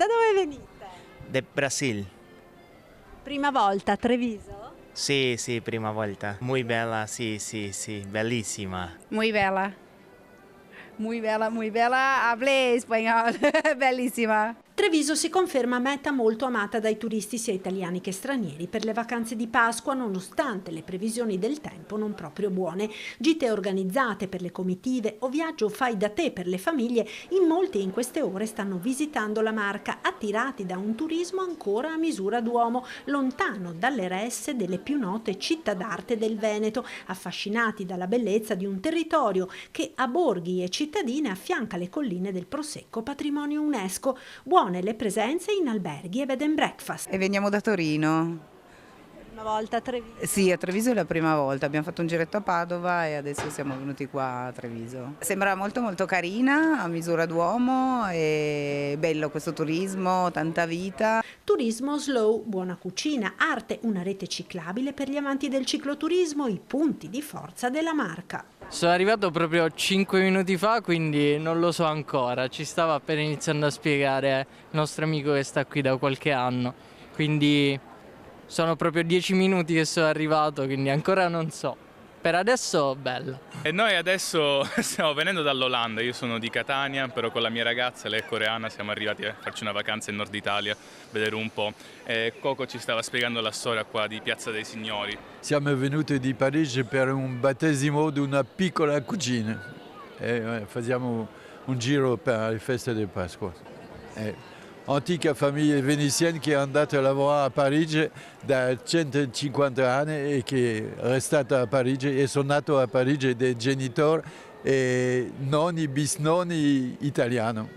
Da dove venite? Del Brasil. Prima volta a Treviso? Sì, sì, prima volta. Muy bella, sì, sì, sì, bellissima. Muy bella. Muy bella. Hablé español. Bellissima. Treviso si conferma meta molto amata dai turisti sia italiani che stranieri per le vacanze di Pasqua, nonostante le previsioni del tempo non proprio buone. Gite organizzate per le comitive o viaggio fai da te per le famiglie, in molti in queste ore stanno visitando la Marca, attirati da un turismo ancora a misura d'uomo, lontano dalle resse delle più note città d'arte del Veneto, affascinati dalla bellezza di un territorio che a borghi e cittadine affianca le colline del Prosecco, patrimonio UNESCO. Buone le presenze in alberghi e bed and breakfast. E veniamo da Torino. Una volta a Treviso. Sì, a Treviso è la prima volta. Abbiamo fatto un giretto a Padova e adesso siamo venuti qua a Treviso. Sembra molto molto carina, a misura d'uomo, e bello questo turismo, tanta vita. Turismo slow, buona cucina, arte, una rete ciclabile per gli amanti del cicloturismo, i punti di forza della Marca. Sono arrivato proprio 5 minuti fa, quindi non lo so ancora. Ci stava appena iniziando a spiegare il nostro amico che sta qui da qualche anno. Quindi sono proprio 10 minuti che sono arrivato, quindi ancora non so. Per adesso bella. E noi adesso stiamo venendo dall'Olanda, io sono di Catania, però con la mia ragazza, lei è coreana, siamo arrivati a farci una vacanza in Nord Italia, vedere un po'. E Coco ci stava spiegando la storia qua di Piazza dei Signori. Siamo venuti di Parigi per un battesimo di una piccola cugina e facciamo un giro per le feste di Pasqua. Antica famiglia veneziana che è andata a lavorare a Parigi da 150 anni e che è restata a Parigi e sono nato a Parigi dei genitori e nonni, bisnonni italiani.